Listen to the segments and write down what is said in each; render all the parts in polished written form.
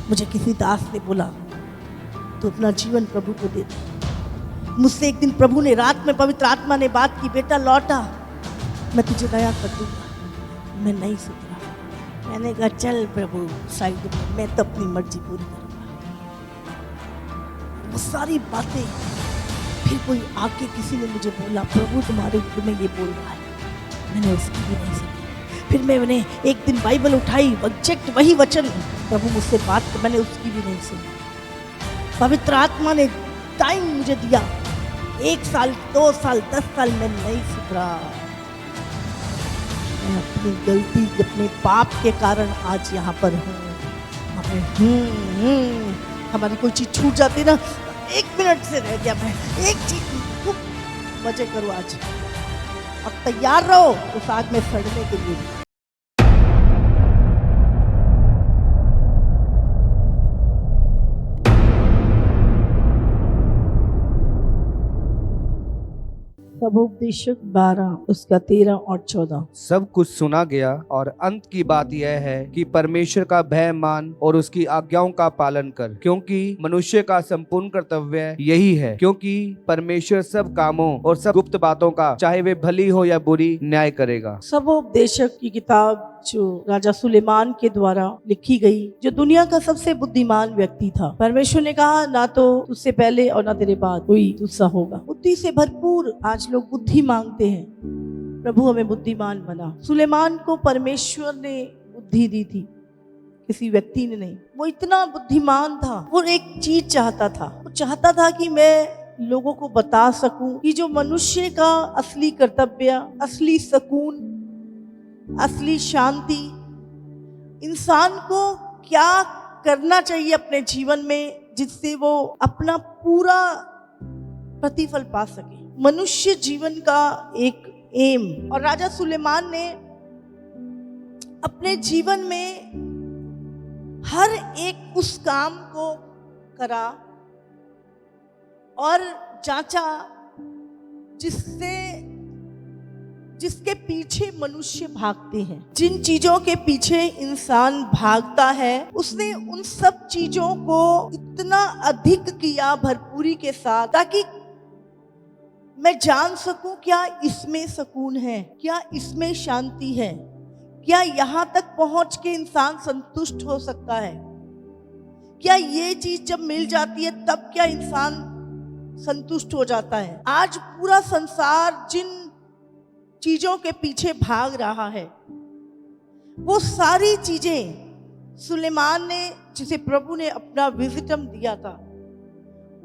मुझे किसी दास ने बोला तो अपना जीवन प्रभु को दे दे। मुझसे एक दिन प्रभु ने रात में पवित्र आत्मा ने बात की, बेटा लौटा, मैं तुझे दया कर दूंगा। मैं नहीं सुधरा। मैंने कहा चल प्रभु साइड में, मैं तो अपनी मर्जी पूरी करूंगा। वो सारी बातें फिर कोई आके किसी ने मुझे बोला प्रभु तुम्हारे तुम्हें ये बोल रहा है, मैंने उसकी भी नहीं सुनी। फिर मैंने एक दिन बाइबल उठाई, एग्जैक्ट वही वचन प्रभु मुझसे बात कर, मैंने उसकी भी नहीं सुनी। पवित्र आत्मा ने टाइम मुझे दिया, 1 साल 2 साल 10 साल मैं नहीं सुधरा। मैं अपनी गलती अपने पाप के कारण आज यहाँ पर हूँ। हमारी कोई चीज छूट जाती ना, 1 मिनट से रह गया, मैं एक चीज मजे करूँ आज। अब तैयार रहो उस आग में सड़ने के लिए। सबोपदेशक 12 उसका 13 और 14। सब कुछ सुना गया और अंत की बात यह है कि परमेश्वर का भय मान और उसकी आज्ञाओं का पालन कर, क्योंकि मनुष्य का संपूर्ण कर्तव्य यही है। क्योंकि परमेश्वर सब कामों और सब गुप्त बातों का, चाहे वे भली हो या बुरी, न्याय करेगा। सबोपदेशक की किताब जो राजा सुलेमान के द्वारा लिखी गई, जो दुनिया का सबसे बुद्धिमान व्यक्ति था। परमेश्वर ने कहा ना तो तुझसे पहले और ना तेरे बाद कोई तुझसा होगा। बुद्धि से भरपूर आज लोग बुद्धि मांगते हैं, प्रभु हमें बुद्धिमान बना। सुलेमान को परमेश्वर ने बुद्धि दी थी, किसी व्यक्ति ने नहीं। वो इतना बुद्धिमान था, वो एक चीज चाहता था, वो चाहता था कि मैं लोगों को बता सकूं कि जो मनुष्य का असली कर्तव्य, असली सुकून, असली शांति, इंसान को क्या करना चाहिए अपने जीवन में जिससे वो अपना पूरा प्रतिफल पा सके, मनुष्य जीवन का एक एम। और राजा सुलेमान ने अपने जीवन में हर एक उस काम को करा और जांचा जिसके पीछे मनुष्य भागते हैं। जिन चीजों के पीछे इंसान भागता है, उसने उन सब चीजों को इतना अधिक किया भरपूरी के साथ, ताकि मैं जान सकूं क्या इसमें सुकून है, क्या इसमें शांति है, क्या यहाँ तक पहुंच के इंसान संतुष्ट हो सकता है, क्या ये चीज जब मिल जाती है तब क्या इंसान संतुष्ट हो जाता है। आज पूरा संसार जिन चीजों के पीछे भाग रहा है, वो सारी चीजें सुलेमान ने, जिसे प्रभु ने अपना विजडम दिया था,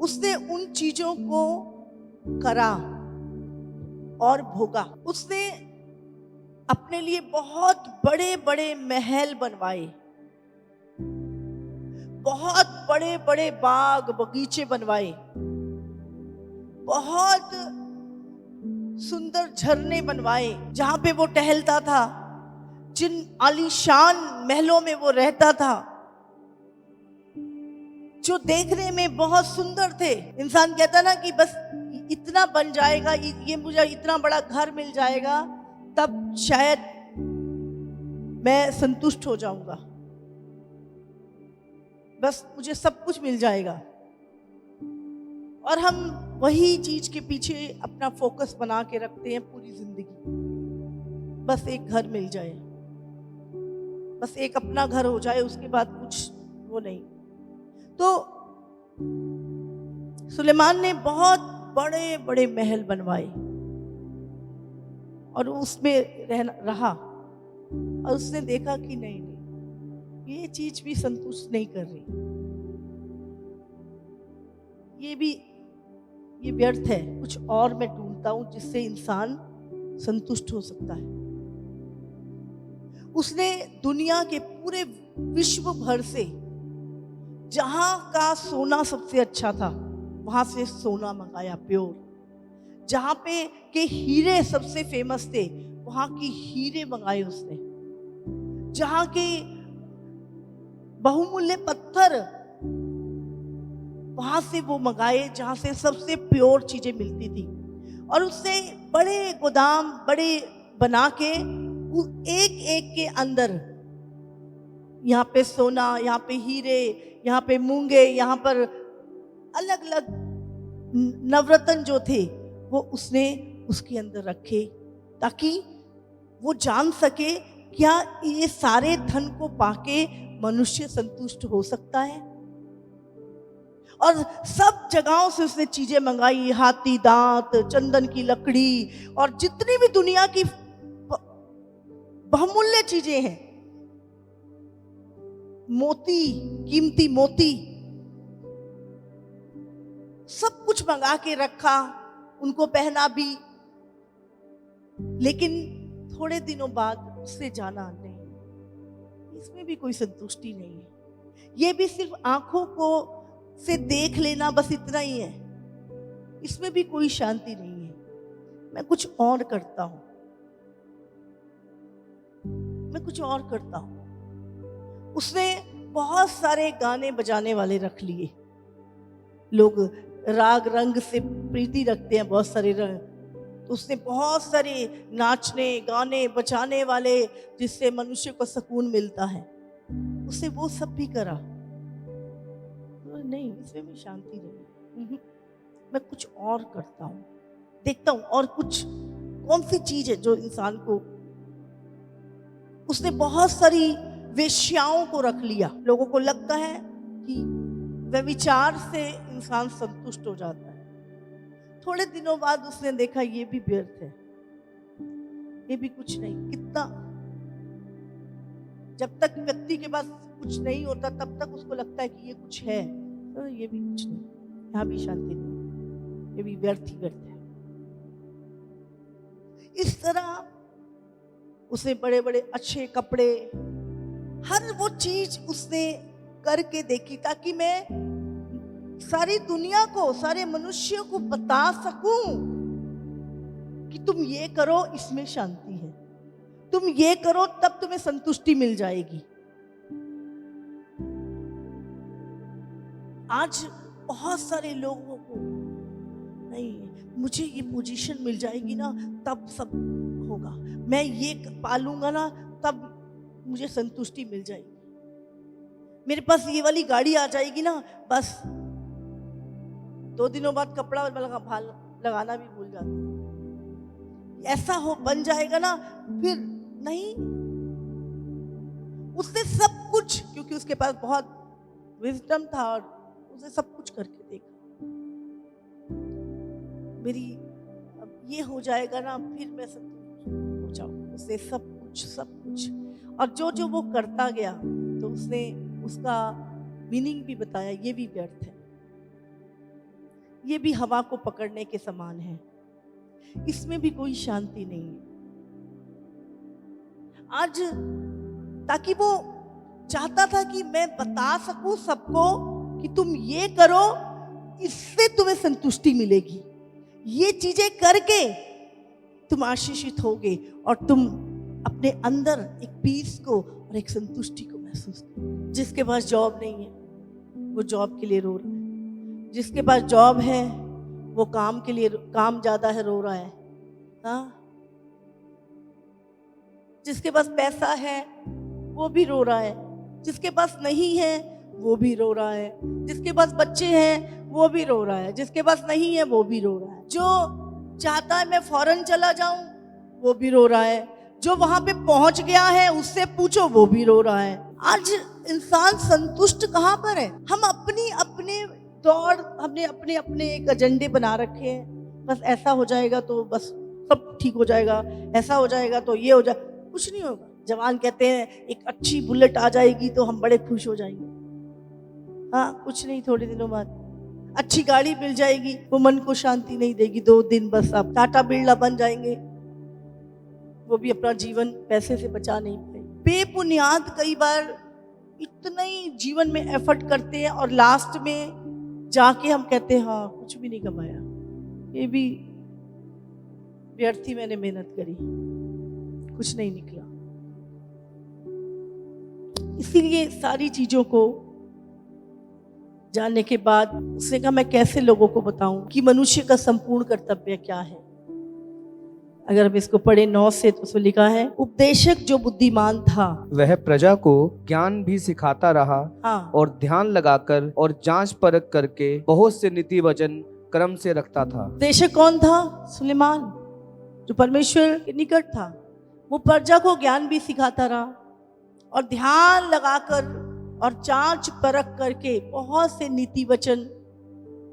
उसने उन चीजों को करा और भोगा। उसने अपने लिए बहुत बड़े बड़े महल बनवाए, बहुत बड़े बड़े बाग बगीचे बनवाए, बहुत सुंदर झरने बनवाए जहां पे वो टहलता था, जिन आलीशान महलों में वो रहता था, जो देखने में बहुत सुंदर थे। इंसान कहता ना कि बस इतना बन जाएगा, ये मुझे इतना बड़ा घर मिल जाएगा तब शायद मैं संतुष्ट हो जाऊंगा, बस मुझे सब कुछ मिल जाएगा। और हम वही चीज के पीछे अपना फोकस बना के रखते हैं पूरी जिंदगी। बस एक घर मिल जाए, बस एक अपना घर हो जाए, उसके बाद कुछ वो नहीं। तो सुलेमान ने बहुत बड़े बड़े महल बनवाए और उसमें रहा, और उसने देखा कि नहीं, ये चीज भी संतुष्ट नहीं कर रही, ये व्यर्थ है, कुछ और मैं ढूंढता हूं जिससे इंसान संतुष्ट हो सकता है। उसने दुनिया के पूरे विश्व भर से जहां का सोना सबसे अच्छा था वहां से सोना मंगाया प्योर, जहां पे के हीरे सबसे फेमस थे वहां की हीरे मंगाए उसने, जहां के बहुमूल्य पत्थर वहां से वो मंगाए जहां से सबसे प्योर चीजें मिलती थी। और उसने बड़े गोदाम बड़े बना के एक एक के अंदर यहाँ पे सोना, यहाँ पे हीरे, यहाँ पे मूंगे, यहाँ पर अलग अलग नवरत्न जो थे वो उसने उसके अंदर रखे, ताकि वो जान सके क्या ये सारे धन को पाके मनुष्य संतुष्ट हो सकता है। और सब जगहों से उसने चीजें मंगाई, हाथी दांत, चंदन की लकड़ी और जितनी भी दुनिया की बहुमूल्य चीजें हैं, मोती, कीमती मोती, सब कुछ मंगा के रखा, उनको पहना भी। लेकिन थोड़े दिनों बाद उससे जाना नहीं, इसमें भी कोई संतुष्टि नहीं है। ये भी सिर्फ आंखों को से देख लेना, बस इतना ही है, इसमें भी कोई शांति नहीं है। मैं कुछ और करता हूं, मैं कुछ और करता हूं। उसने बहुत सारे गाने बजाने वाले रख लिए। लोग राग रंग से प्रीति रखते हैं, बहुत सारे रंग, तो उसने बहुत सारे नाचने गाने बजाने वाले जिससे मनुष्य को सुकून मिलता है, उसने वो सब भी करा। नहीं, इसमें भी शांति नहीं। मैं कुछ और करता हूं, देखता हूं और कुछ कौन सी चीज है जो इंसान को। उसने बहुत सारी वेश्याओं को रख लिया। लोगों को लगता है कि व्यभिचार से इंसान संतुष्ट हो जाता है। थोड़े दिनों बाद उसने देखा ये भी व्यर्थ है, ये भी कुछ नहीं। कितना, जब तक व्यक्ति के पास कुछ नहीं होता तब तक उसको लगता है कि ये कुछ है, तो ये भी कुछ नहीं, यहाँ भी शांति नहीं, ये भी व्यर्थ ही व्यर्थ है। इस तरह उसने बड़े बड़े अच्छे कपड़े, हर वो चीज उसने करके देखी ताकि मैं सारी दुनिया को, सारे मनुष्यों को बता सकूं कि तुम ये करो, इसमें शांति है, तुम ये करो तब तुम्हें संतुष्टि मिल जाएगी। आज बहुत सारे लोगों को नहीं, मुझे ये पोजीशन मिल जाएगी ना तब सब होगा, मैं ये पालूंगा ना तब मुझे संतुष्टि मिल जाएगी, मेरे पास ये वाली गाड़ी आ जाएगी ना, बस 2 दिनों बाद कपड़ा लगाना भी भूल जाते हैं, ऐसा हो बन जाएगा ना, फिर नहीं। उसने सब कुछ, क्योंकि उसके पास बहुत विजडम था और उसने सब कुछ करके देखा, मेरी अब ये हो जाएगा ना फिर मैं संतुष्ट हो जाऊं। उसने सब कुछ और जो जो वो करता गया तो उसने उसका मीनिंग भी बताया, ये भी व्यर्थ है, ये भी हवा को पकड़ने के समान है, इसमें भी कोई शांति नहीं है। आज ताकि वो चाहता था कि मैं बता सकूं सबको कि तुम ये करो, इससे तुम्हें संतुष्टि मिलेगी, ये चीजें करके तुम आशीषित होगे और तुम अपने अंदर एक पीस को और एक संतुष्टि को महसूस करो। जिसके पास जॉब नहीं है वो जॉब के लिए रो रहा है, जिसके पास जॉब है वो काम के लिए, काम ज्यादा है, रो रहा है। हाँ, जिसके पास पैसा है वो भी रो रहा है, जिसके पास नहीं है वो भी रो रहा है, जिसके पास बच्चे हैं वो भी रो रहा है, जिसके पास नहीं है वो भी रो रहा है, जो चाहता है मैं फॉरेन चला जाऊं वो भी रो रहा है, जो वहां पे पहुंच गया है उससे पूछो वो भी रो रहा है। आज इंसान संतुष्ट कहां पर है? हम अपनी अपने दौड़, हमने अपने अपने एक एजेंडे बना रखे हैं, बस ऐसा हो जाएगा तो बस सब ठीक हो जाएगा, ऐसा हो जाएगा तो ये हो जाए, कुछ नहीं होगा। जवान कहते हैं एक अच्छी बुलेट आ जाएगी तो हम बड़े खुश हो जाएंगे, हाँ कुछ नहीं, थोड़े दिनों बाद अच्छी गाड़ी मिल जाएगी, वो मन को शांति नहीं देगी, 2 दिन बस आप टाटा बिरला बन जाएंगे, वो भी अपना जीवन पैसे से बचा नहीं पाए। बेबुनियाद कई बार इतना ही जीवन में एफर्ट करते हैं और लास्ट में जाके हम कहते हैं हाँ कुछ भी नहीं कमाया, ये भी व्यर्थ ही मैंने मेहनत करी, कुछ नहीं निकला। इसीलिए सारी चीजों को जानने के बाद उसने कहा मैं कैसे लोगों को बताऊं कि मनुष्य का संपूर्ण कर्तव्य क्या है। अगर हम इसको पढ़े 9 से तो उसमें लिखा है, उपदेशक जो बुद्धिमान था, वह प्रजा को ज्ञान भी सिखाता रहा हाँ, और ध्यान लगाकर और जांच परख करके बहुत से नीति वचन क्रम से रखता था। उपदेशक कौन था? सुलेमान, जो परमेश्वर के निकट था। वो प्रजा को ज्ञान भी सिखाता रहा और ध्यान लगाकर और जांच परख करके बहुत से नीति वचन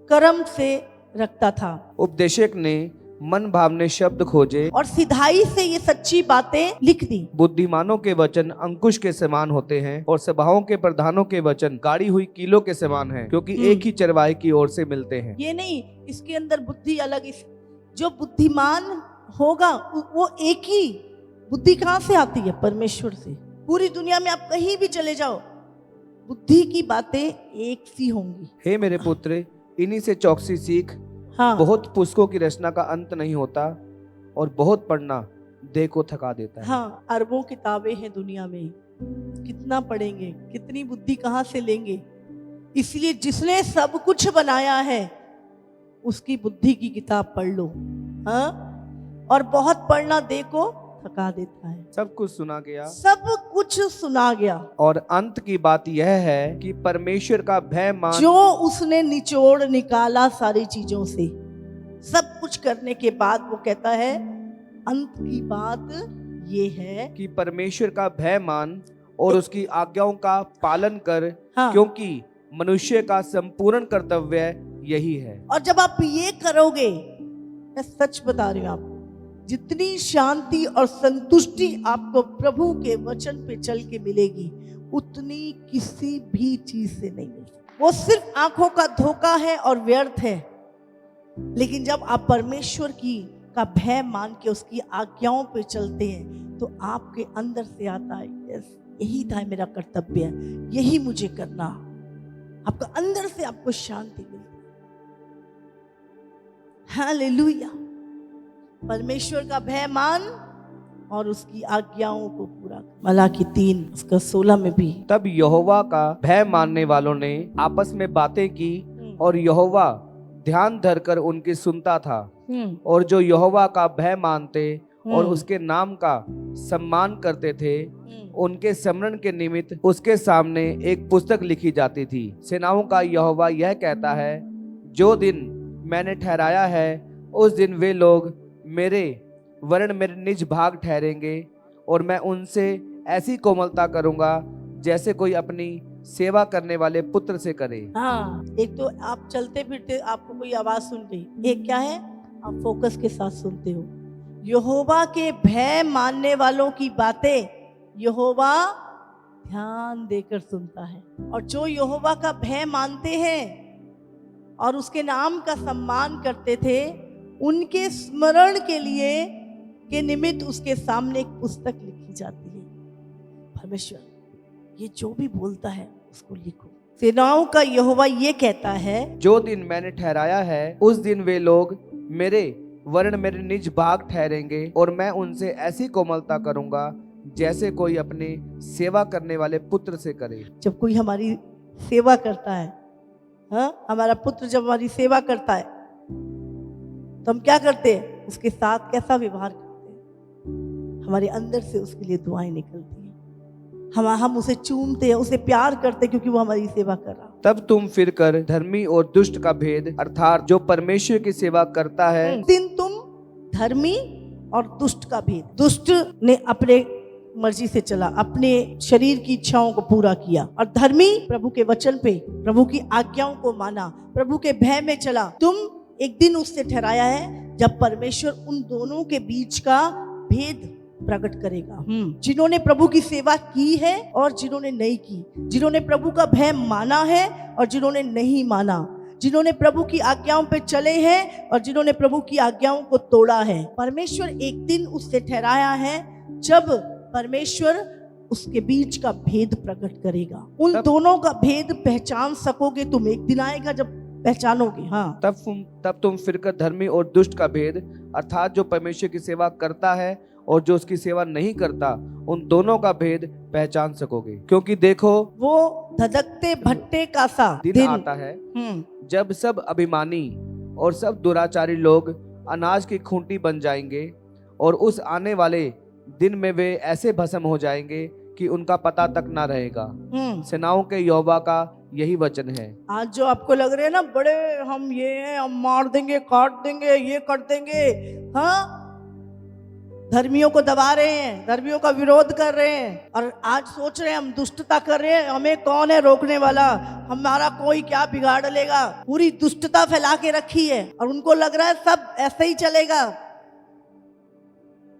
कर्म से रखता था। उपदेशक ने मन भावने शब्द खोजे और सिधाई से ये सच्ची बातें लिख दी। बुद्धिमानों के वचन अंकुश के समान होते हैं और सभाओं के प्रधानों के वचन गाड़ी हुई कीलों के समान हैं, क्योंकि एक ही चरवाहे की ओर से मिलते हैं। ये नहीं इसके अंदर बुद्धि अलग, जो बुद्धिमान होगा वो एक ही बुद्धि कहाँ से आती है? परमेश्वर से। पूरी दुनिया में आप कहीं भी चले जाओ, बुद्धि की बातें एक सी होंगी। हे मेरे पुत्र, इन्हीं से चौकसी सीख। हाँ, बहुत पुस्तकों की रचना का अंत नहीं होता और बहुत पढ़ना देह को थका देता है। हाँ, अरबों किताबें हैं दुनिया में, कितना पढ़ेंगे, कितनी बुद्धि कहाँ से लेंगे? इसलिए जिसने सब कुछ बनाया है उसकी बुद्धि की किताब पढ़ लो। हाँ, और बहुत पढ़ना देह को थका देता है। सब कुछ सुना गया, सब कुछ सुना गया, और अंत की बात यह है कि परमेश्वर का भय मान जो उसने निचोड़ निकाला सारी चीजों से। सब कुछ करने के बाद वो कहता है अंत की बात ये है कि परमेश्वर का भय मान और उसकी आज्ञाओं का पालन कर, हाँ, क्योंकि मनुष्य का संपूर्ण कर्तव्य यही है। और जब आप ये करोगे, मैं सच बता रही हूँ आपको, जितनी शांति और संतुष्टि आपको प्रभु के वचन पे चल के मिलेगी, उतनी किसी भी चीज से नहीं मिलती। वो सिर्फ आंखों का धोखा है और व्यर्थ है। लेकिन जब आप परमेश्वर का भय मान के उसकी आज्ञाओं पे चलते हैं तो आपके अंदर से आता है, यस, यही था मेरा कर्तव्य, यही मुझे करना। आपका अंदर से आपको शांति मिलती है। हालेलुया। परमेश्वर का भय मान और उसकी आज्ञाओं को पूरा कर। मलाकी 3 उसका 16 में भी। तब यहोवा का भय मानने वालों ने आपस में बातें की और यहोवा ध्यान धरकर उनकी सुनता था। और जो यहोवा का भय मानते और उसके नाम का सम्मान करते थे, उनके स्मरण के निमित्त उसके सामने एक पुस्तक लिखी जाती थी। सेनाओं का यहोवा यह कहता है, जो दिन मैंने ठहराया है उस दिन वे लोग मेरे वर्ण मेरे निज भाग ठहरेंगे और मैं उनसे ऐसी कोमलता करूंगा जैसे कोई अपनी सेवा करने वाले पुत्र से करे। हाँ, एक तो आप चलते फिरते आपको कोई आवाज सुन गई, एक क्या है, आप फोकस के साथ सुनते हो। यहोवा के भय मानने वालों की बातें यहोवा ध्यान देकर सुनता है। और जो यहोवा का भय मानते हैं और उसके नाम का सम्मान करते थे, उनके स्मरण के निमित्त उसके सामने एक पुस्तक लिखी जाती है। परमेश्वर ये जो भी बोलता है उसको लिखो। सेनाओं का यहोवा ये कहता है, जो दिन मैंने ठहराया है उस दिन वे लोग मेरे वर्ण मेरे निज भाग ठहरेंगे और मैं उनसे ऐसी कोमलता करूंगा जैसे कोई अपने सेवा करने वाले पुत्र से करे। जब कोई हमारी सेवा करता है, हाँ, हमारा पुत्र जब हमारी सेवा करता है तो हम क्या करते हैं? उसके साथ कैसा व्यवहार करते हैं? हमारे अंदर से उसके लिए दुआएं निकलती हैं। हम उसे चूमते हैं, उसे प्यार करते हैं क्योंकि वो हमारी सेवा कर रहा। तब तुम फिर कर धर्मी और दुष्ट का भेद, अर्थात जो परमेश्वर की सेवा करता है, दिन तुम धर्मी और दुष्ट का भेद। दुष्ट ने अपने मर्जी से चला, अपने शरीर की इच्छाओं को पूरा किया, और धर्मी प्रभु के वचन पे, प्रभु की आज्ञाओं को माना, प्रभु के भय में चला। तुम एक दिन उससे ठहराया है जब परमेश्वर उन दोनों के बीच का भेद प्रकट करेगा। जिन्होंने प्रभु की सेवा की है और जिन्होंने नहीं की, जिन्होंने प्रभु का भय माना है और जिन्होंने नहीं माना, जिन्होंने प्रभु की आज्ञाओं पे चले हैं और जिन्होंने प्रभु की आज्ञाओं को तोड़ा है। परमेश्वर एक दिन उससे ठहराया है जब परमेश्वर उसके बीच का भेद प्रकट करेगा। उन दोनों का भेद पहचान सकोगे तुम, एक दिन आएगा जब पहचानोगे। हाँ, तब तुम फिरकर धर्मी और दुष्ट का भेद, अर्थात जो परमेश्वर की सेवा करता है और जो उसकी सेवा नहीं करता, उन दोनों का भेद पहचान सकोगे। क्योंकि देखो, वो धधकते भट्टे का सा दिन आता है जब सब अभिमानी और सब दुराचारी लोग अनाज की खूंटी बन जाएंगे और उस आने वाले दिन में वे ऐसे भस्म हो जाएंगे कि उनका पता तक ना रहेगा। सेनाओं के यहोवा का यही वचन है। आज जो आपको लग रहे हैं ना बड़े हम ये हैं, हम मार देंगे, काट देंगे, ये कर देंगे, हाँ, धर्मियों को दबा रहे हैं, धर्मियों का विरोध कर रहे हैं और आज सोच रहे हैं हम दुष्टता कर रहे हैं, हमें कौन है रोकने वाला, हमारा कोई क्या बिगाड़ लेगा। पूरी दुष्टता फैला के रखी है और उनको लग रहा है सब ऐसे ही चलेगा।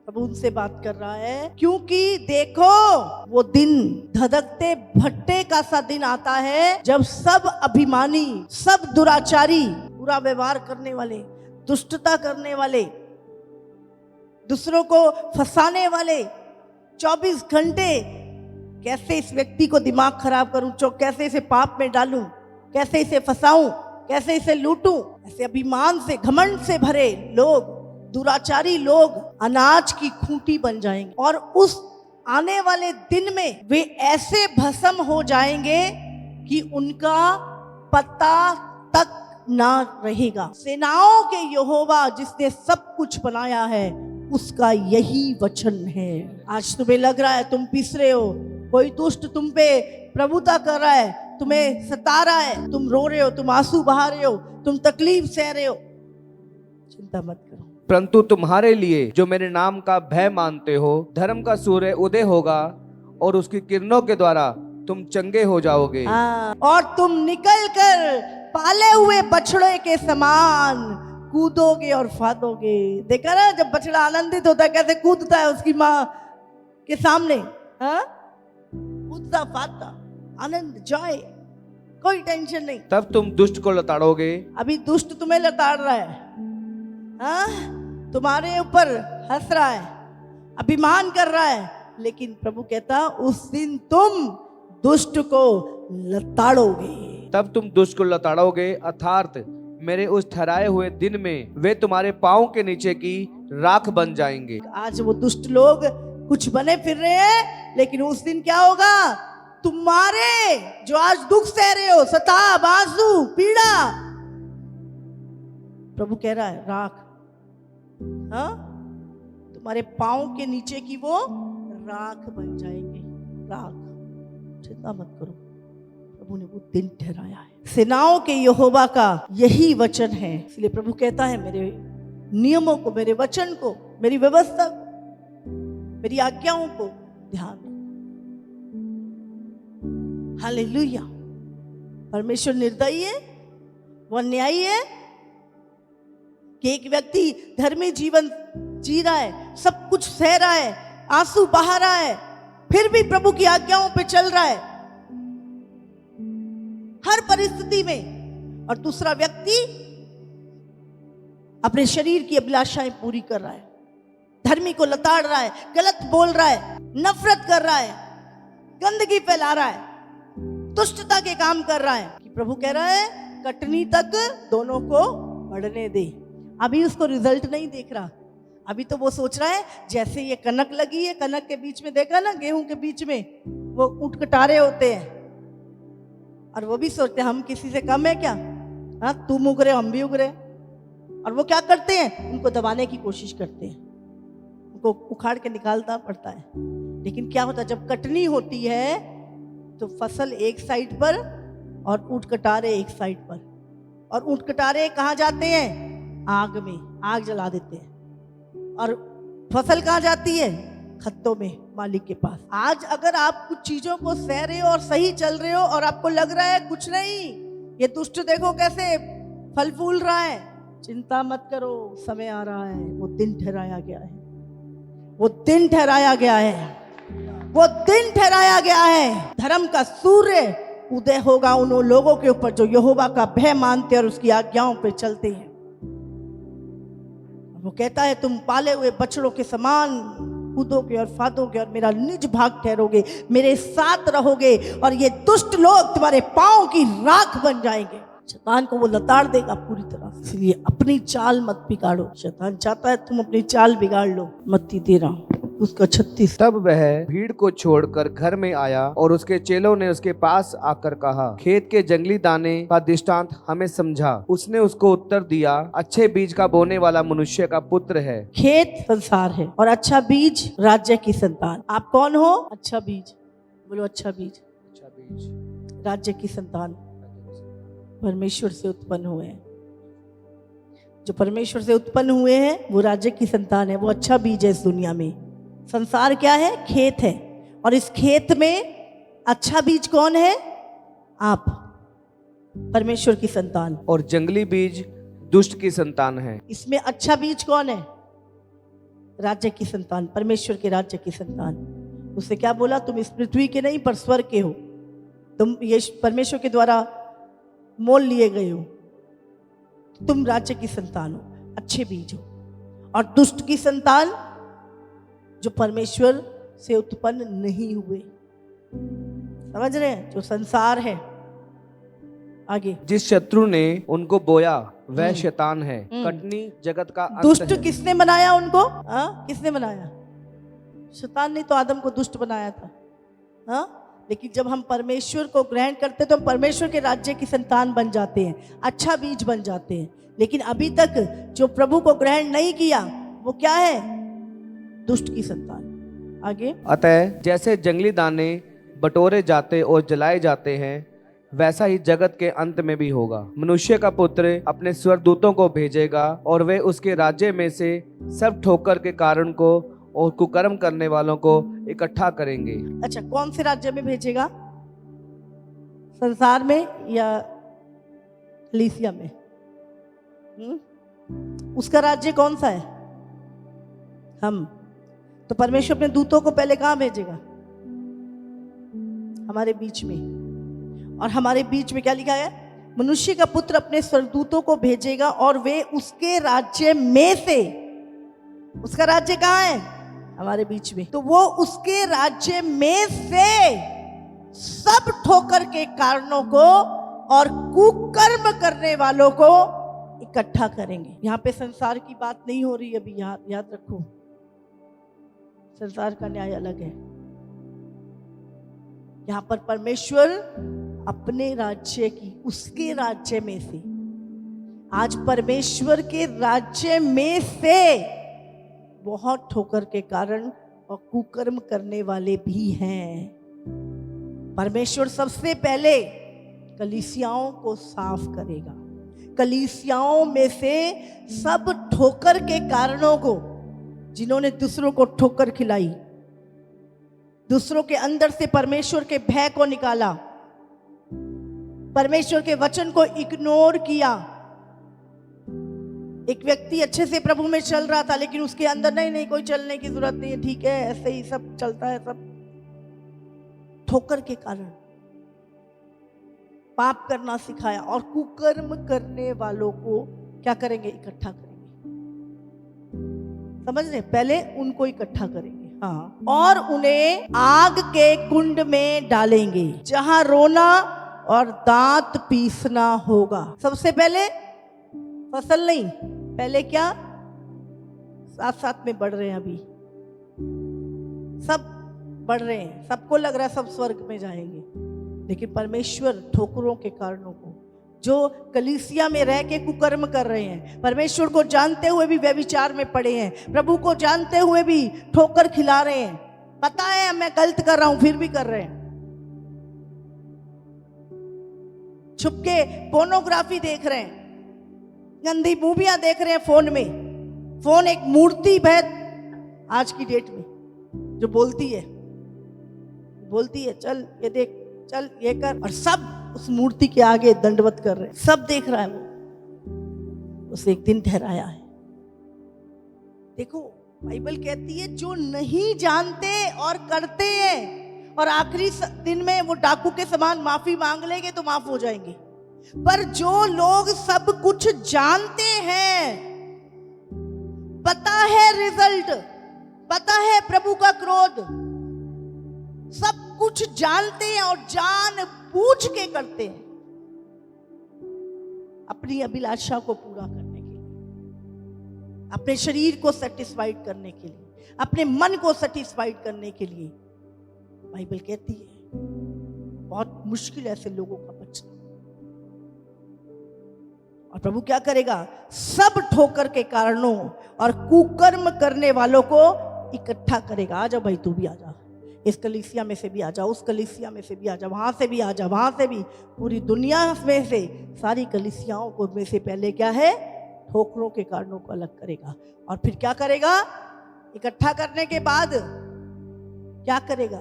अब उनसे बात कर रहा है, क्योंकि देखो वो दिन धधकते भट्टे का सा दिन आता है जब सब अभिमानी, सब दुराचारी, बुरा व्यवहार करने वाले, दुष्टता करने वाले, दूसरों को फंसाने वाले, 24 घंटे कैसे इस व्यक्ति को दिमाग खराब करूं, कैसे इसे पाप में डालूं, कैसे इसे फंसाऊं, कैसे इसे लूटूं, ऐसे अभिमान से, घमंड से भरे लोग, दुराचारी लोग अनाज की खूंटी बन जाएंगे और उस आने वाले दिन में वे ऐसे भस्म हो जाएंगे कि उनका पता तक ना रहेगा। सेनाओं के यहोवा जिसने सब कुछ बनाया है उसका यही वचन है। आज तुम्हें लग रहा है तुम पिस रहे हो, कोई दुष्ट तुम पे प्रभुता कर रहा है, तुम्हें सता रहा है, तुम रो रहे हो, तुम आंसू बहा रहे हो, तुम तकलीफ सह रहे हो, चिंता मत करो। परंतु तुम्हारे लिए जो मेरे नाम का भय मानते हो, धर्म का सूर्य उदय होगा और उसकी किरणों के द्वारा तुम चंगे हो जाओगे। और तुम निकल कर पाले हुए बछड़े के समान कूदोगे और फादोगे। देखा ना जब बछड़ा आनंदित होता है कैसे कूदता है उसकी माँ के सामने, हाँ, कूदता फादता, आनंद, जॉय, कोई टेंशन नहीं। तब तुम दुष्ट को लताड़ोगे। अभी दुष्ट तुम्हें लताड़ रहा है, हाँ, तुम्हारे ऊपर हंस रहा है, अभिमान कर रहा है, लेकिन प्रभु कहता उस दिन तुम दुष्ट को लताड़ोगे। तब तुम दुष्ट को लताड़ोगे, अर्थात मेरे उस ठहराए हुए दिन में वे तुम्हारे पांव के नीचे की राख बन जाएंगे। आज वो दुष्ट लोग कुछ बने फिर रहे हैं, लेकिन उस दिन क्या होगा, तुम्हारे जो आज दुख सह रहे हो, सताव, आंसू, पीड़ा, प्रभु कह रहा है राख, हाँ, तुम्हारे पांव के नीचे की वो राख बन जाएंगे। राख, चिंता मत करो, प्रभु ने वो दिन ठहराया है। सेनाओं के यहोवा का यही वचन है। इसलिए प्रभु कहता है मेरे नियमों को, मेरे वचन को, मेरी व्यवस्था, मेरी आज्ञाओं को ध्यान रखो। हालेलुया। परमेश्वर निर्दयी है, वो अन्यायी है कि एक व्यक्ति धर्मी जीवन जी रहा है, सब कुछ सह रहा है, आंसू बहा रहा है, फिर भी प्रभु की आज्ञाओं पे चल रहा है हर परिस्थिति में, और दूसरा व्यक्ति अपने शरीर की अभिलाषाएं पूरी कर रहा है, धर्मी को लताड़ रहा है, गलत बोल रहा है, नफरत कर रहा है, गंदगी फैला रहा है, दुष्टता के काम कर रहा है। कि प्रभु कह रहा है कटनी तक दोनों को बढ़ने दे। अभी उसको रिजल्ट नहीं देख रहा, अभी तो वो सोच रहा है जैसे ये कनक लगी है, कनक के बीच में देखा ना, गेहूं के बीच में वो ऊंट कटारे होते हैं, और वो भी सोचते हैं हम किसी से कम है क्या, हाँ, तुम उगरे हम भी उगरे, और वो क्या करते हैं, उनको दबाने की कोशिश करते हैं, उनको उखाड़ के निकालना पड़ता है। लेकिन क्या होता है जब कटनी होती है तो फसल एक साइड पर और ऊंट कटारे एक साइड पर, और ऊंट कटारे कहाँ जाते हैं, आग में, आग जला देते हैं, और फसल कहाँ जाती है, खत्तों में, मालिक के पास। आज अगर आप कुछ चीजों को सह रहे हो और सही चल रहे हो और आपको लग रहा है कुछ नहीं, ये दुष्ट देखो कैसे फल फूल रहा है, चिंता मत करो, समय आ रहा है, वो दिन ठहराया गया है, वो दिन ठहराया गया है, वो दिन ठहराया गया है। धर्म का सूर्य उदय होगा उन लोगों के ऊपर जो यहोवा का भय मानते और उसकी आज्ञाओं पे चलते हैं। वो कहता है तुम पाले हुए बछड़ों के समान कूदोगे और फादोगे और मेरा निज भाग ठहरोगे, मेरे साथ रहोगे, और ये दुष्ट लोग तुम्हारे पांव की राख बन जाएंगे। शैतान को वो लताड़ देगा पूरी तरह। इसलिए अपनी चाल मत बिगाड़ो। शैतान चाहता है तुम अपनी चाल बिगाड़ लो। मत्ती 13 उसका 36। तब वह भीड़ को छोड़कर घर में आया और उसके चेलों ने उसके पास आकर कहा, खेत के जंगली दाने का दृष्टांत हमें समझा। उसने उसको उत्तर दिया, अच्छे बीज का बोने वाला मनुष्य का पुत्र है। खेत संसार है और अच्छा बीज राज्य की संतान। आप कौन हो? अच्छा बीज। बोलो अच्छा बीज। अच्छा बीज राज्य की संतान परमेश्वर से उत्पन्न हुए हैं। जो परमेश्वर से उत्पन्न हुए हैं वो राज्य की संतान है, वो अच्छा बीज है। इस दुनिया में संसार क्या है? खेत है। और इस खेत में अच्छा बीज कौन है? आप, परमेश्वर की संतान। और जंगली बीज दुष्ट की संतान है। इसमें अच्छा बीज कौन है? राज्य की संतान, परमेश्वर के राज्य की संतान। उससे क्या बोला? तुम इस पृथ्वी के नहीं पर स्वर्ग के हो। तुम ये परमेश्वर के द्वारा मोल लिए गए हो। तुम राज्य की संतान हो, अच्छे बीज हो। और दुष्ट की संतान जो परमेश्वर से उत्पन्न नहीं हुए। समझ रहे हैं? जो संसार है। आगे, जिस शत्रु ने उनको बोया वह शैतान है। कटनी जगत का अंत दुष्ट है। किसने बनाया उनको? किसने बनाया? शैतान ने तो आदम को दुष्ट बनाया था। लेकिन जब हम परमेश्वर को ग्रहण करते तो हम परमेश्वर के राज्य की संतान बन जाते हैं, अच्छा बीज बन जाते हैं। लेकिन अभी तक जो प्रभु को ग्रहण नहीं किया वो क्या है? दुष्ट की संतान। आगे, अतः जैसे जंगली दाने बटोरे जाते और जलाए जाते हैं, वैसा ही जगत के अंत में भी होगा। मनुष्य का पुत्र अपने स्वर्गदूतों को भेजेगा और वे उसके राज्य में से सब ठोकर के कारण को और कुकर्म करने वालों को इकट्ठा करेंगे। अच्छा, कौन से राज्य में भेजेगा? संसार में या कलीसिया में? उसका राज्य कौन सा है? हम। तो परमेश्वर अपने दूतों को पहले कहां भेजेगा? हमारे बीच में। और हमारे बीच में क्या लिखा है? मनुष्य का पुत्र अपने स्वर्गदूतों को भेजेगा और वे उसके राज्य में से, उसका राज्य कहां है? हमारे बीच में। तो वो उसके राज्य में से सब ठोकर के कारणों को और कुकर्म करने वालों को इकट्ठा करेंगे। यहां पे संसार की बात नहीं हो रही अभी, याद रखो। संसार का न्याय अलग है। यहां पर परमेश्वर अपने राज्य की, उसके राज्य में से, आज परमेश्वर के राज्य में से बहुत ठोकर के कारण और कुकर्म करने वाले भी हैं। परमेश्वर सबसे पहले कलीसियाओं को साफ करेगा। कलीसियाओं में से सब ठोकर के कारणों को, जिन्होंने दूसरों को ठोकर खिलाई, दूसरों के अंदर से परमेश्वर के भय को निकाला, परमेश्वर के वचन को इग्नोर किया। एक व्यक्ति अच्छे से प्रभु में चल रहा था लेकिन उसके अंदर नहीं कोई चलने की जरूरत नहीं है, ठीक है, ऐसे ही सब चलता है, सब ठोकर के कारण पाप करना सिखाया। और कुकर्म करने वालों को क्या करेंगे? इकट्ठा करेंगे। समझ रहे? पहले उनको इकट्ठा करेंगे, हाँ, और उन्हें आग के कुंड में डालेंगे जहां रोना और दांत पीसना होगा। सबसे पहले फसल नहीं, पहले क्या? साथ साथ में बढ़ रहे हैं, अभी सब बढ़ रहे हैं, सबको लग रहा है सब स्वर्ग में जाएंगे। लेकिन परमेश्वर ठोकरों के कारणों को, जो कलीसिया में रह के कुकर्म कर रहे हैं, परमेश्वर को जानते हुए भी व्यभिचार में पड़े हैं, प्रभु को जानते हुए भी ठोकर खिला रहे हैं, पता है मैं गलत कर रहा हूं फिर भी कर रहे हैं, छुपके पोर्नोग्राफी देख रहे हैं, गंदी मूवियां देख रहे हैं फोन में। फोन एक मूर्ति है आज की डेट में, जो बोलती है चल ये देख, चल ये कर, और सब उस मूर्ति के आगे दंडवत कर रहे हैं, सब देख रहा है वो। उसे एक दिन ठहराया है। देखो बाइबल कहती है जो नहीं जानते और करते हैं और आखिरी दिन में वो डाकू के समान माफी मांग लेंगे तो माफ हो जाएंगे, पर जो लोग सब कुछ जानते हैं, पता है रिजल्ट, पता है प्रभु का क्रोध, सब कुछ जानते हैं और जान बूझ के करते हैं अपनी अभिलाषा को पूरा करने के लिए, अपने शरीर को सेटिस्फाइड करने के लिए, अपने मन को सेटिस्फाइड करने के लिए। बाइबल कहती है बहुत मुश्किल है ऐसे लोगों का बचना। और प्रभु क्या करेगा? सब ठोकर के कारणों और कुकर्म करने वालों को इकट्ठा करेगा। आ जाओ भाई, तू भी आ जा, इस कलीसिया में से भी आ जा, उस कलीसिया में से भी आ जा, वहां से भी आ जा, वहां से भी, पूरी दुनिया में से सारी कलीसियाओं को में से पहले क्या है? ठोकरों के कारणों को अलग करेगा। और फिर क्या करेगा? इकट्ठा करने के बाद क्या करेगा?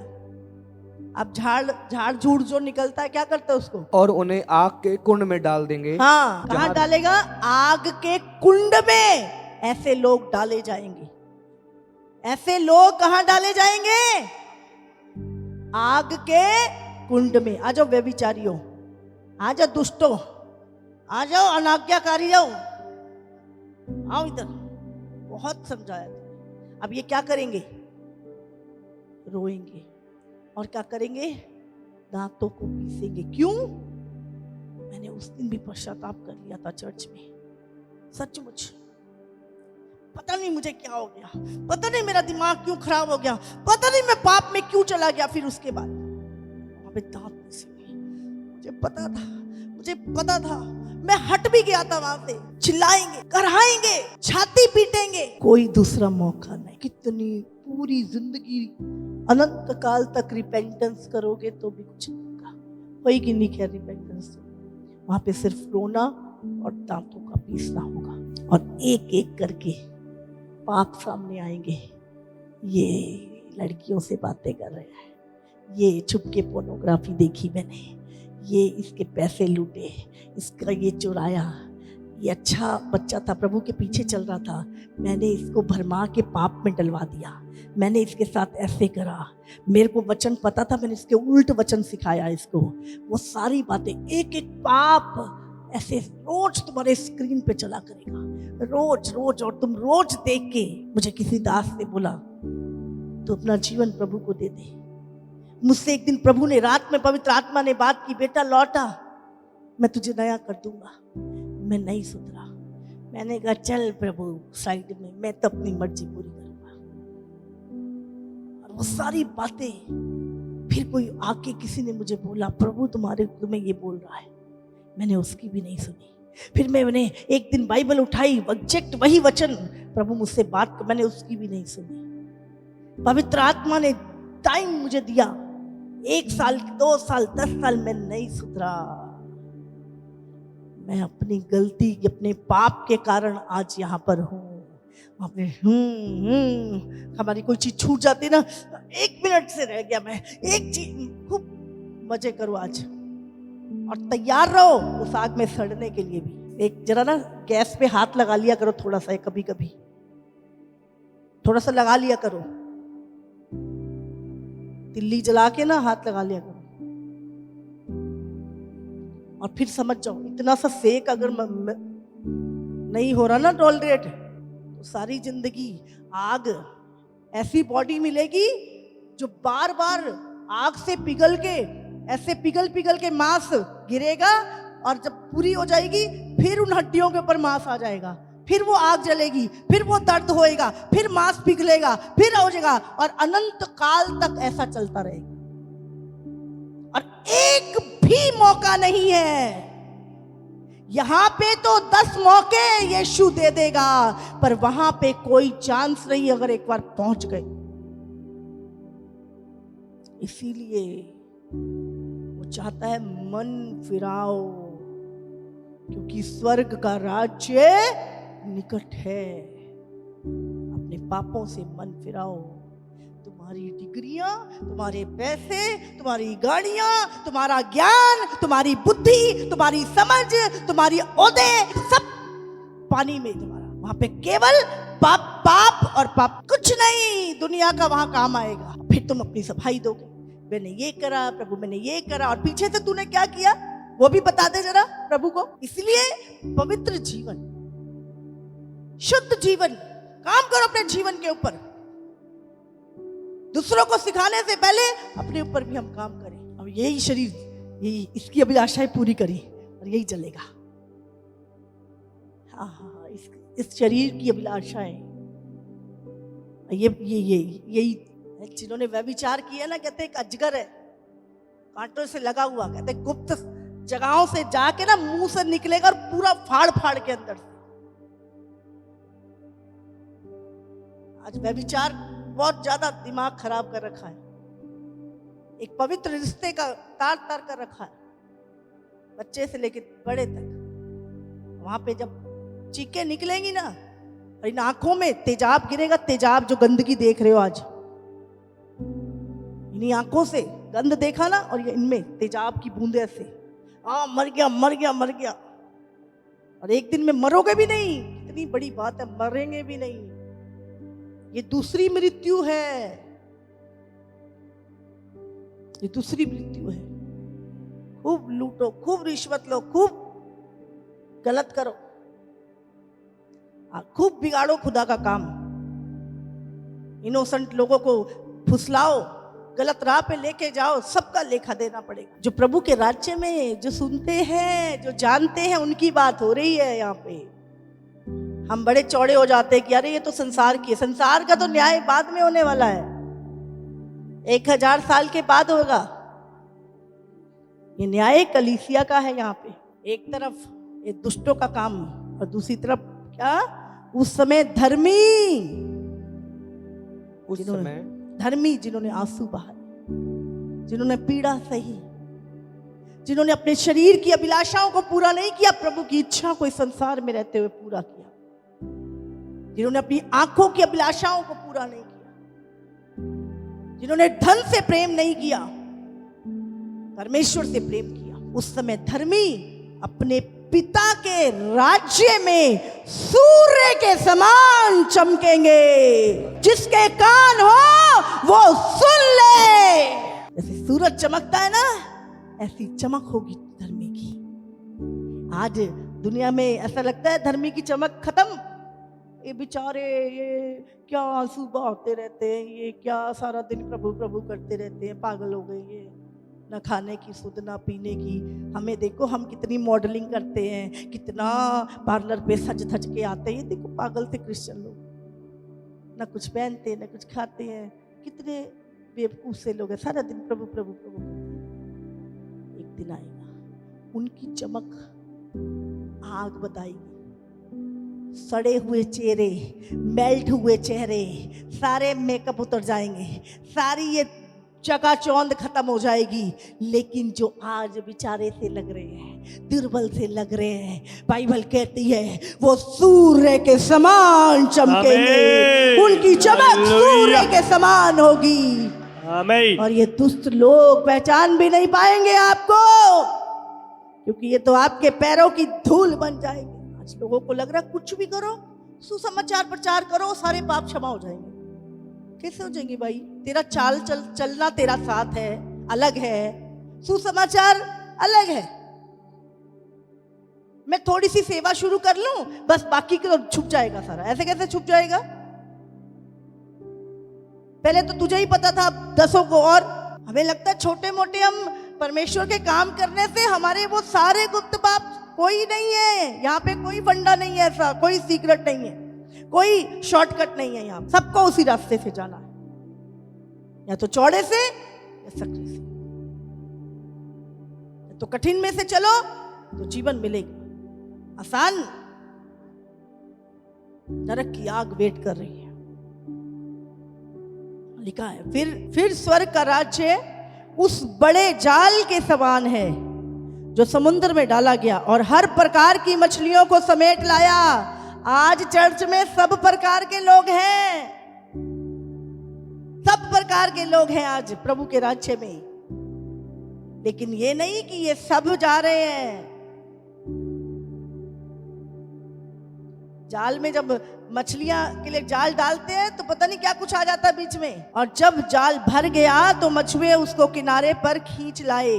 अब झाड़ झूड़ जो निकलता है क्या करता है उसको? और उन्हें आग के कुंड में डाल देंगे। हाँ, कहाँ डालेगा? आग के कुंड में ऐसे लोग डाले जाएंगे। ऐसे लोग कहाँ डाले जाएंगे? आग के कुंड में। आ जाओ व्यभिचारियों, आ जाओ दुष्टों, आ जाओ अनाज्ञाकारियों, आओ इधर। बहुत समझाया था। अब ये क्या करेंगे? रोएंगे। और क्या करेंगे? दांतों को पीसेंगे। क्यों? मैंने उस दिन भी पश्चाताप कर लिया था चर्च में, सचमुच। पता नहीं मुझे क्या हो गया, पता नहीं मेरा दिमाग क्यों खराब हो गया, पता नहीं मैं पाप में क्यों चला गया। फिर उसके बाद वहां पे दांत पीसेंगे। मुझे पता था, मैं हट भी गया था वहां से। चिल्लाएंगे, कराएंगे, छाती पीटेंगे, कोई दूसरा मौका नहीं। कितनी पूरी जिंदगी अनंत काल तक रिपेंटेंस करोगे तो भी कुछ नहीं होगा। होगी नहीं क्या रिपेंटेंस? वहां पे सिर्फ रोना और दांतों का पीसना होगा। और एक एक करके पाप सामने आएंगे। ये लड़कियों से बातें कर रहा है, ये छुप के पोर्नोग्राफी देखी मैंने, ये इसके पैसे लूटे, इसका ये चुराया, ये अच्छा बच्चा था, प्रभु के पीछे चल रहा था, मैंने इसको भरमा के पाप में डलवा दिया, मैंने इसके साथ ऐसे करा, मेरे को वचन पता था, मैंने इसके उल्ट वचन सिखाया इसको। वो सारी बातें, एक एक पाप ऐसे रोज तुम्हारे स्क्रीन पे चला करेगा, रोज रोज। और तुम रोज देख के, मुझे किसी दास ने बोला तो अपना जीवन प्रभु को दे दे। मुझसे एक दिन प्रभु ने रात में, पवित्र आत्मा ने बात की, बेटा लौटा, मैं तुझे नया कर दूंगा। मैं नहीं सुधरा। मैंने कहा चल प्रभु साइड में, मैं तो अपनी मर्जी पूरी करूंगा। और वो सारी बातें, फिर कोई आके किसी ने मुझे बोला प्रभु तुम्हें ये बोल रहा है, मैंने उसकी भी नहीं सुनी। फिर मैंने एक दिन बाइबल उठाई, एग्जैक्ट वही वचन प्रभु मुझसे बात, मैंने उसकी भी नहीं सुनी। पवित्र आत्मा ने टाइम मुझे दिया, 1 साल, 2 साल, 10 साल, मैं नहीं सुधरा। मैं अपनी गलती, अपने पाप के कारण आज यहाँ पर हूँ। हमारी कोई चीज छूट जाती ना, 1 मिनट से रह गया, मैं एक चीज, खूब मजे करो आज और तैयार रहो उस आग में सड़ने के लिए भी। एक जरा ना गैस पे हाथ लगा लिया करो थोड़ा सा, कभी कभी थोड़ा सा लगा लिया करो, तिल्ली जला के ना हाथ लगा लिया करो। और फिर समझ जाओ, इतना सा सेक अगर नहीं हो रहा ना टॉलरेट, तो सारी जिंदगी आग, ऐसी बॉडी मिलेगी जो बार बार आग से पिघल के, ऐसे पिघल पिघल के मांस गिरेगा, और जब पूरी हो जाएगी फिर उन हड्डियों के ऊपर मांस आ जाएगा, फिर वो आग जलेगी, फिर वो दर्द होएगा, फिर मांस पिघलेगा, फिर हो जाएगा, और अनंत काल तक ऐसा चलता रहेगा। और एक भी मौका नहीं है। यहां पे तो 10 मौके यीशु दे देगा, पर वहां पे कोई चांस नहीं अगर एक बार पहुंच गए। इसीलिए वो चाहता है मन फिराओ, क्योंकि स्वर्ग का राज्य निकट है। अपने पापों से मन फिराओ। तुम्हारी डिग्रियां, तुम्हारे पैसे, तुम्हारी गाड़ियां, तुम्हारा ज्ञान, तुम्हारी बुद्धि, तुम्हारी समझ, तुम्हारी ओहदे, सब पानी में तुम्हारा। वहां पे केवल पाप और पाप, कुछ नहीं दुनिया का वहां काम आएगा। फिर तुम अपनी सफाई दोगे, मैंने ये करा प्रभु, मैंने ये करा, और पीछे से तूने क्या किया वो भी बता दे जरा प्रभु को। इसलिए पवित्र जीवन, शुद्ध जीवन, काम करो अपने जीवन के ऊपर। दूसरों को सिखाने से पहले अपने ऊपर भी हम काम करें। अब यही शरीर, यही इसकी अभिलाषाएं पूरी करी और यही चलेगा। हाँ, इस शरीर की अभिलाषाएं, यही जिन्होंने व्यभिचार किया ना, कहते एक अजगर है कांटों से लगा हुआ, कहते गुप्त जगहों से जाके ना मुंह से निकलेगा और पूरा फाड़ फाड़ के अंदर से। आज व्यभिचार बहुत ज्यादा दिमाग खराब कर रखा है, एक पवित्र रिश्ते का तार तार कर रखा है, बच्चे से लेकर बड़े तक। वहां पे जब चीखें निकलेंगी ना, और इन आंखों में तेजाब गिरेगा, तेजाब जो गंदगी देख रहे हो आज, इन्हीं आंखों से गंद देखा ना, और ये इनमें तेजाब की बूंदे से, मर गया मर गया मर गया। और एक दिन में मरोगे भी नहीं, इतनी बड़ी बात है, मरेंगे भी नहीं। ये दूसरी मृत्यु है, ये दूसरी मृत्यु है। खूब लूटो, खूब रिश्वत लो, खूब गलत करो, खूब बिगाड़ो खुदा का काम, इनोसेंट लोगों को फुसलाओ, गलत राह पे लेके जाओ, सबका लेखा देना पड़ेगा। जो प्रभु के राज्य में जो सुनते हैं, जो जानते हैं, उनकी बात हो रही है यहाँ पे। हम बड़े चौड़े हो जाते हैं कि अरे ये तो संसार की है। संसार का तो न्याय बाद में होने वाला है, 1000 साल के बाद होगा। ये न्याय कलीसिया का है यहाँ पे। एक तरफ ये दुष्टों का काम और दूसरी तरफ क्या, उस समय धर्मी, उस समय धर्मी जिन्होंने आंसू बहाए, जिन्होंने पीड़ा सही, जिन्होंने अपने शरीर की अभिलाषाओं को पूरा नहीं किया, प्रभु की इच्छा को इस संसार में रहते हुए पूरा किया, जिन्होंने अपनी आंखों की अभिलाषाओं को पूरा नहीं किया, जिन्होंने धन से प्रेम नहीं किया, परमेश्वर से प्रेम किया, उस समय धर्मी अपने पिता के राज्य में सूर्य के समान चमकेंगे। जिसके कान हो वो सुन ले। जैसे सूरज चमकता है ना, ऐसी चमक होगी धर्मी की। आज दुनिया में ऐसा लगता है धर्मी की चमक खत्म, ये बेचारे ये क्या आंसू बहाते रहते हैं, ये क्या सारा दिन प्रभु प्रभु करते रहते हैं, पागल हो गए ये, ना खाने की सुध ना पीने की। हमें देखो, हम कितनी मॉडलिंग करते हैं, कितना पार्लर पे सज धज के आते हैं, ये देखो पागल थे क्रिश्चियन लोग, ना कुछ पहनते ना कुछ खाते हैं, कितने बेवकूफ से लोग हैं, सारा दिन प्रभु प्रभु प्रभु करते हैं। एक दिन आएगा उनकी चमक आग बताएगी, सड़े हुए चेहरे, मेल्ट हुए चेहरे, सारे मेकअप उतर जाएंगे, सारी ये चकाचौंध खत्म हो जाएगी। लेकिन जो आज बेचारे से लग रहे हैं, दुर्बल से लग रहे हैं, बाइबल कहती है वो सूर्य के समान चमकेंगे, उनकी चमक सूर्य के समान होगी। आमीन। और ये दुष्ट लोग पहचान भी नहीं पाएंगे आपको, क्योंकि ये तो आपके पैरों की धूल बन जाएंगे। आज लोगों को लग रहा है कुछ भी करो, सुसमाचार प्रचार करो, सारे पाप क्षमा हो जाएंगे। कैसे हो जाएंगे भाई? तेरा चलना तेरा साथ है, अलग है, सुसमाचार अलग है। मैं थोड़ी सी सेवा शुरू कर लूं, बस बाकी तो छुप जाएगा सारा। ऐसे कैसे छुप जाएगा? पहले तो तुझे ही पता था, 10 को और। हमें लगता है छोटे मोटे हम परमेश्वर के काम करने से हमारे वो सारे गुप्त पाप कोई नहीं है। यहाँ पे कोई फंडा नहीं है, ऐसा कोई सीक्रेट नहीं है, कोई शॉर्टकट नहीं है। यहाँ सबको उसी रास्ते से जाना है, या तो चौड़े से या सकरे से। तो कठिन में से चलो तो जीवन मिलेगा, आसान नरक की आग वेट कर रही है। लिखा है फिर स्वर्ग का राज्य उस बड़े जाल के समान है जो समुद्र में डाला गया और हर प्रकार की मछलियों को समेट लाया। आज चर्च में सब प्रकार के लोग हैं, सब प्रकार के लोग हैं आज प्रभु के राज्य में। लेकिन ये नहीं कि ये सब जा रहे हैं। जाल में जब मछलियां के लिए जाल डालते हैं तो पता नहीं क्या कुछ आ जाता है बीच में, और जब जाल भर गया तो मछुए उसको किनारे पर खींच लाए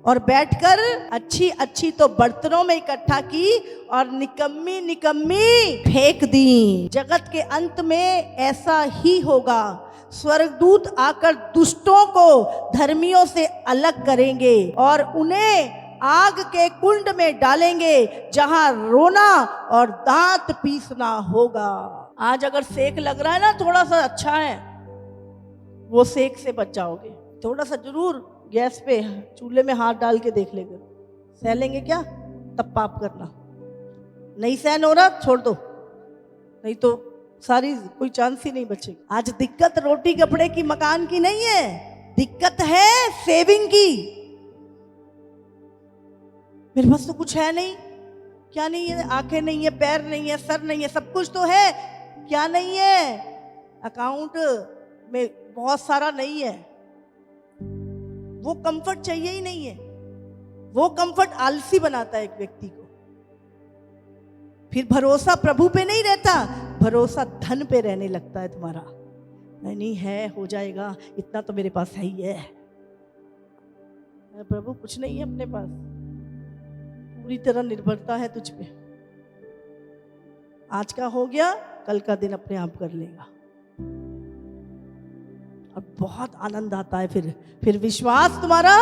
और बैठकर अच्छी अच्छी तो बर्तनों में इकट्ठा की और निकम्मी निकम्मी फेंक दी। जगत के अंत में ऐसा ही होगा। स्वर्गदूत आकर दुष्टों को धर्मियों से अलग करेंगे और उन्हें आग के कुंड में डालेंगे जहां रोना और दांत पीसना होगा। आज अगर सेक लग रहा है ना थोड़ा सा अच्छा है, वो सेक से बच जाओगे। थोड़ा सा जरूर गैस पे चूल्हे में हाथ डाल के देख लेंगे, सह लेंगे क्या, तब पाप करना। नहीं सहन हो रहा छोड़ दो, नहीं तो सारी कोई चांस ही नहीं बचेगी। आज दिक्कत रोटी कपड़े की मकान की नहीं है, दिक्कत है सेविंग की। मेरे पास तो कुछ है नहीं, क्या नहीं है? आंखें नहीं है, पैर नहीं है, सर नहीं है, सब कुछ तो है, क्या नहीं है? अकाउंट में बहुत सारा नहीं है। वो कंफर्ट चाहिए ही नहीं है। वो कंफर्ट आलसी बनाता है एक व्यक्ति को। फिर भरोसा प्रभु पे नहीं रहता, भरोसा धन पे रहने लगता है तुम्हारा। नहीं है, हो जाएगा, इतना तो मेरे पास है ही है। प्रभु कुछ नहीं है अपने पास, पूरी तरह निर्भरता है तुझ पे। आज का हो गया, कल का दिन अपने आप कर लेगा और बहुत आनंद आता है। फिर विश्वास तुम्हारा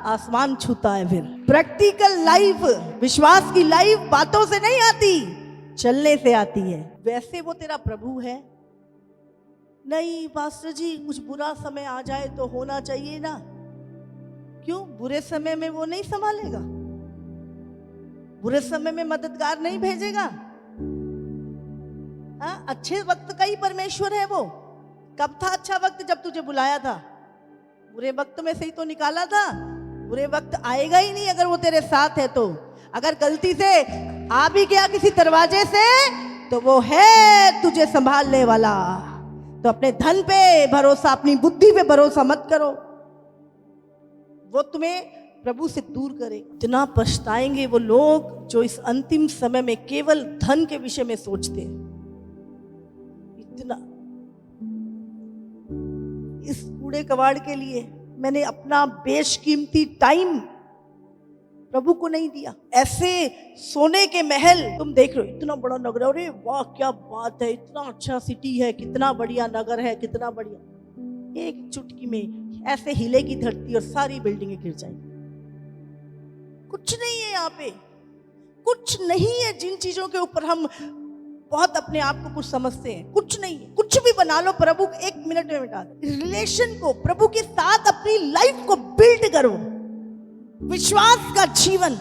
आसमान छूता है। फिर प्रैक्टिकल लाइफ, विश्वास की लाइफ बातों से नहीं आती, चलने से आती है। वैसे वो तेरा प्रभु है। नहीं पास्टर जी, कुछ बुरा समय आ जाए तो होना चाहिए ना। क्यों? बुरे समय में वो नहीं संभालेगा? बुरे समय में मददगार नहीं भेजेगा? हाँ, अच्छे वक्त का ही परमेश्वर है वो। कब था अच्छा वक्त? जब तुझे बुलाया था। बुरे वक्त में से ही तो निकाला था। बुरे वक्त आएगा ही नहीं अगर वो तेरे साथ है तो। अगर गलती से आ भी गया किसी दरवाजे से तो वो है तुझे संभालने वाला। तो अपने धन पे भरोसा, अपनी बुद्धि पे भरोसा मत करो, वो तुम्हें प्रभु से दूर करे। इतना पछताएंगे वो लोग जो इस अंतिम समय में केवल धन के विषय में सोचते हैं। इतना इस कूड़े कबाड़ के लिए मैंने अपना बेशकीमती टाइम प्रभु को नहीं दिया। ऐसे सोने के महल तुम देख रहे हो, इतना बड़ा नगर, अरे वाह क्या बात है, इतना अच्छा सिटी है, कितना बढ़िया नगर है, कितना बढ़िया। एक चुटकी में ऐसे हिलेगी धरती और सारी बिल्डिंगें गिर जाएंगी। कुछ नहीं है यहाँ पे, कुछ नहीं है। जिन चीजों के ऊपर हम बहुत अपने आप को कुछ समझते हैं, कुछ नहीं है। कुछ भी बना लो, प्रभु एक मिनट में मिटा दो। रिलेशन को, प्रभु के साथ अपनी लाइफ को बिल्ड करो। विश्वास का जीवन,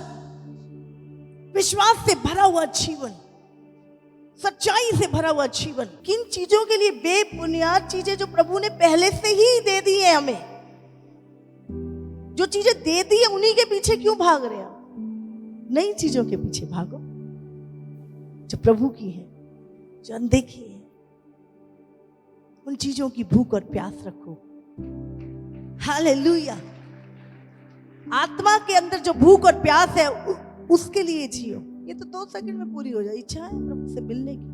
विश्वास से भरा हुआ जीवन, सच्चाई से भरा हुआ जीवन। किन चीजों के लिए? बेबुनियाद चीजें जो प्रभु ने पहले से ही दे दी है हमें। जो चीजें दे दी है उन्हीं के पीछे क्यों भाग रहे हैं? नई चीजों के पीछे भागो जो प्रभु की है, जो अनदेखी है। उन चीजों की भूख और प्यास रखो। हालेलुया। आत्मा के अंदर जो भूख और प्यास है उसके लिए जियो। ये तो 2 सेकंड में पूरी हो जाए। इच्छा है प्रभु से मिलने की,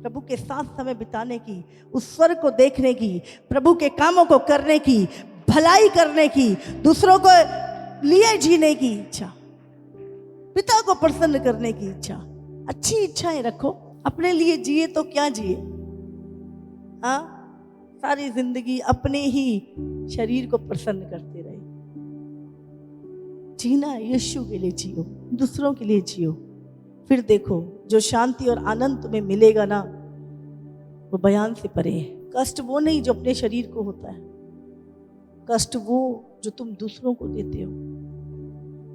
प्रभु के साथ समय बिताने की, उस स्वर्ग को देखने की, प्रभु के कामों को करने की, भलाई करने की, दूसरों को लिए जीने की इच्छा, पिता को प्रसन्न करने की इच्छा। अच्छी इच्छाएं रखो। अपने लिए जिए तो क्या जिए? हाँ, सारी जिंदगी अपने ही शरीर को प्रसन्न करते रहे। जीना यीशु के लिए जियो, दूसरों के लिए जियो। फिर देखो जो शांति और आनंद तुम्हें मिलेगा ना, वो बयान से परे है। कष्ट वो नहीं जो अपने शरीर को होता है, कष्ट वो जो तुम दूसरों को देते हो।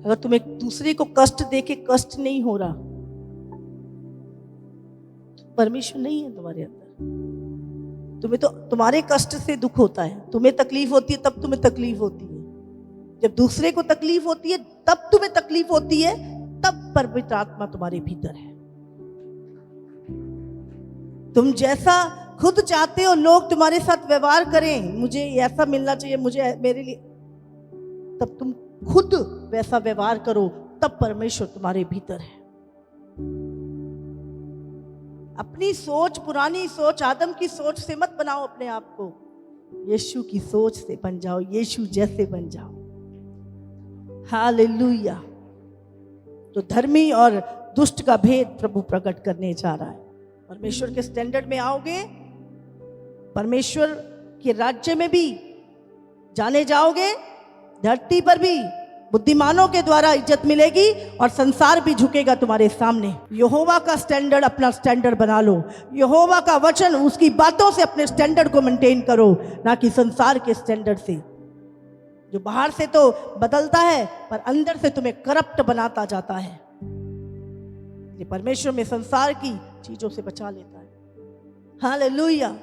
अगर तुम्हें दूसरे को कष्ट देके कष्ट नहीं हो रहा, तो परमेश्वर नहीं है तुम्हारे अंदर। तुम्हें तो तुम्हारे कष्ट से दुख होता है, तुम्हें तकलीफ होती है तब तुम्हें तकलीफ होती है। जब दूसरे को तकलीफ होती है तब तुम्हें तकलीफ होती है, तब पवित्र आत्मा तुम्हारे भीतर है। तुम जैसा खुद चाहते हो लोग तुम्हारे साथ व्यवहार करें, मुझे ऐसा मिलना चाहिए, मुझे मेरे लिए, तब तुम खुद वैसा व्यवहार करो, तब परमेश्वर तुम्हारे भीतर है। अपनी सोच, पुरानी सोच, आदम की सोच से मत बनाओ अपने आप को। यीशु की सोच से बन जाओ, यीशु जैसे बन जाओ। हालेलुया। तो धर्मी और दुष्ट का भेद प्रभु प्रकट करने जा रहा है। परमेश्वर के स्टैंडर्ड में आओगे, परमेश्वर के राज्य में भी जाने जाओगे, धरती पर भी बुद्धिमानों के द्वारा इज्जत मिलेगी और संसार भी झुकेगा तुम्हारे सामने। यहोवा का स्टैंडर्ड अपना स्टैंडर्ड बना लो। यहोवा का वचन, उसकी बातों से अपने स्टैंडर्ड को मेंटेन करो, ना कि संसार के स्टैंडर्ड से, जो बाहर से तो बदलता है पर अंदर से तुम्हें करप्ट बनाता जाता है। ये परमेश्वर में संसार की चीजों से बचा लेता है। हालेलुया।